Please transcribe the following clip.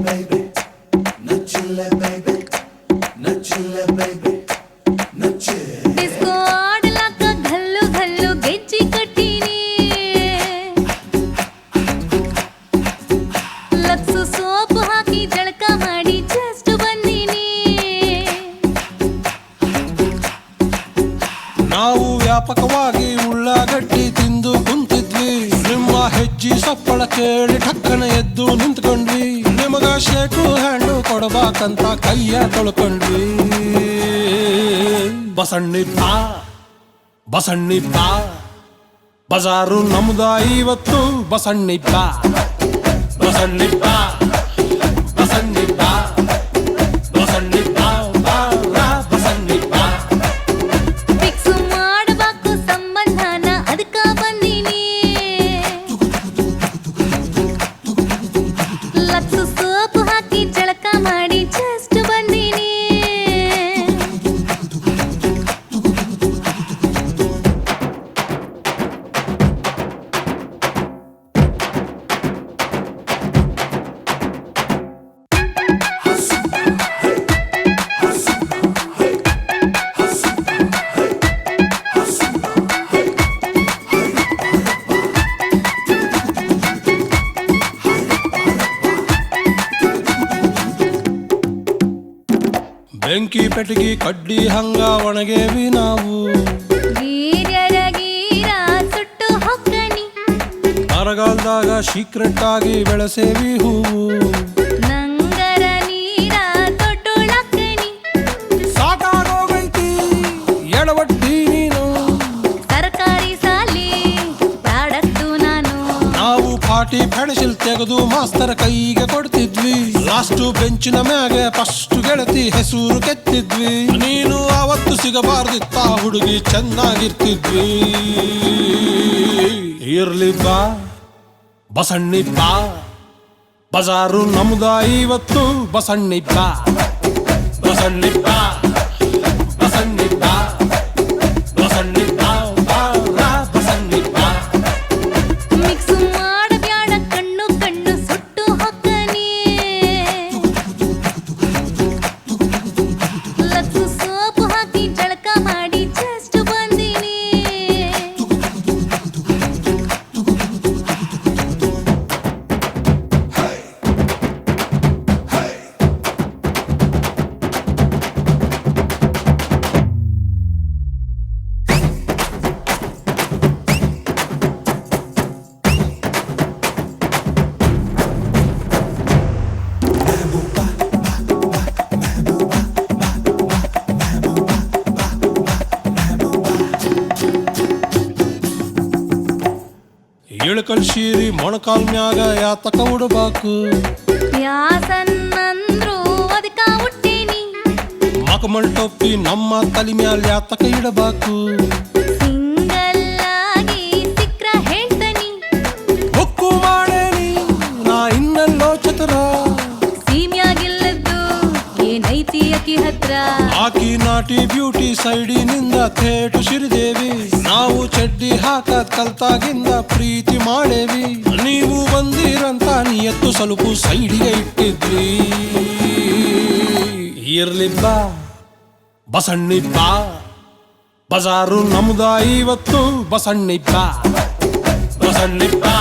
baby, nachille baby, nachille baby, nachille. Disco आडलाಕ घल्लु घल्लु ಗೆಜ್ಜಿ ಕಟ್ಟಿನಿ ಲಕ್ಸು ಸೋಪು ಹಾಕಿ ಜಳಕ ಮಾಡಿ ಜಸ್ಟ್ ಬಂದಿನಿ ನಾವು ವ್ಯಾಪಕವಾಗಿ ಉಳ್ಳಾಗಡ್ಡಿ ತಿಂದು ಕುಂತಿದ್ವಿ ನಿಮ್ಮ ಹೆಜ್ಜೆ ಸಪ್ಪಳ ಕೇಳಿ ಠಕ್ಕನ ಎದ್ದು ನಿಂತ್ಕೊಂಡ್ವಿ ನಿಮಗ ಶೇಕು ಹ್ಯಾಂಡು ಕೊಡಬೇಕಂತ ಕೈಯ ತೊಳ್ಕೊಂಡ್ವಿ ಬಸಣ್ಣಿ ಬಾ ಬಜಾರು ನಮ್ದ ಇವತ್ತು ಬಸಣ್ಣಿ ಬಾ ಬಸಣ್ಣಿ ಬಾ ಬಸಣ್ಣಿ ಬಾ ಬಸಣ್ಣಿ ಬಾ ಬಸಣ್ಣಿ ಬಾ ಫಿಕ್ಸ್ ಮಾಡಬೇಕು ಸಂಬಂಧನ ಅದಕ್ಕ ಬಂದಿನಿ ಲಕ್ಸು ಸೋಪು ಹಾಕಿ ಜಳಕ ಮಾಡಿ ಜಸ್ಟ್ ಬಂದಿನಿ ಬೆಂಕಿ ಪೆಟಗಿ ಕಡ್ಡಿ ಹಂಗ ಒಣಗೇವಿ ನಾವು ವೀರ್ಯರ ಗೀರ ಸುಟ್ಟು ಹೊಕ್ಕನಿ ಬರಗಾಲದಾಗ ಸೀಕ್ರೆಟ್ ಆಗಿ ಬೆಳೆಸೇವಿ ಹೂವು ನಂಗರ ನೀರ ತೊಟ್ಟುಳಕ್ಕನಿ ಸಾಕಾಗೋಗೈತಿ ಎಡವಟ್ಟಿ ನೀನು ತರಕಾರಿ ಸಾಲಿ ಪ್ರಾಡಕ್ಟು ನಾನು ನಾವು ಪಾಟಿ ಪೆಣಸಿಲ್ ತೆಗೆದು ಮಾಸ್ತರ ಕೈಗೆ ಕೊಡ್ತಿದ್ವಿ ಲಾಸ್ಟ್ ಬೆಂಚಿನ ಮ್ಯಾಗೆ ಫಸ್ಟ್ ಗೆಳತಿ ಹೆಸರು ಕೆತ್ತಿದ್ವಿ ನೀನು ಅವತ್ತು ಸಿಗಬಾರ್ದಿತ್ತ ಹುಡುಗಿ ಚೆನ್ನಾಗಿರ್ತಿದ್ವಿ ಇರ್ಲಿ ಬಾ ಬಸಣ್ಣಿ ಬಾ ಬಜಾರು ನಮ್ದ ಇವತ್ತು ಬಸಣ್ಣಿ ಬಾ ಬಸಣ್ಣಿ ಬಾ ಬಸಣ್ಣಿ ಬಾ ಬಸಣ್ಣಿ ಬಾ ಬಸಣ್ಣಿ ಬಾ ಮಿಕ್ಸ್ ಮಾಡಬ್ಯಾಡ ಕಣ್ಣು ಕಣ್ಣು ಸುಟ್ಟು ಹೊಕ್ಕನಿ ಲಕ್ಸು ಸೋಪು ಹಾಕಿ ಜಳಕ ಮಾಡಿ ಜಸ್ಟ್ ಬಂದಿನಿ ಇಳಕಲ್ ಶೀರಿ ಮೊಣಕಾಲ್ ಮ್ಯಾಗ ಯಾತಕ ಉಡಬೇಕು ಯಾಸನ್ನಂದ್ರು ಅದಕ್ಕ ಹುಟ್ಟೀನಿ ಮಕಮಲ್ ಟೊಪ್ಪಿ ನಮ್ಮ ತಲೆ ಮ್ಯಾಲ ಯಾತಕ ಇಡಬೇಕು ಸಿಂಗಲ್ ಆಗಿ ಸಿಕ್ರ ಹೇಳ್ತನಿ ಹೊಕ್ಕು ಮಾಡೇನಿ ನಾ ಇನ್ನೆಲ್ಲೋ ಚತುರ ಸೀಮ್ಯಾಗಿಲ್ಲದ್ದು ಏನೈತಿ ಅಕಿ ಹತ್ರ ಆಕಿ ನಾಟಿ ಬ್ಯೂಟಿ ಸೈಡಿನಿಂದ ಥೇಟು ಸಿರಿದೇವಿ ನಾವು ಚಡ್ಡಿ ಹಾಕದ್ ಕಲ್ತಾಗಿಂದ ಪ್ರೀತಿ ಮಾಡೇವಿ ನೀವು ಬಂದಿರಂತ ನಿಯತ್ತು ಸ್ವಲ್ಪ ಸೈಡಿಗೆ ಇಟ್ಟಿದ್ವಿ ಇರ್ಲಿ ಬಾ ಬಸಣ್ಣಿ ಬಾ ಬಜಾರು ನಮ್ದ ಇವತ್ತು ಬಸಣ್ಣಿ ಬಾ ಬಸಣ್ಣಿ ಬಾ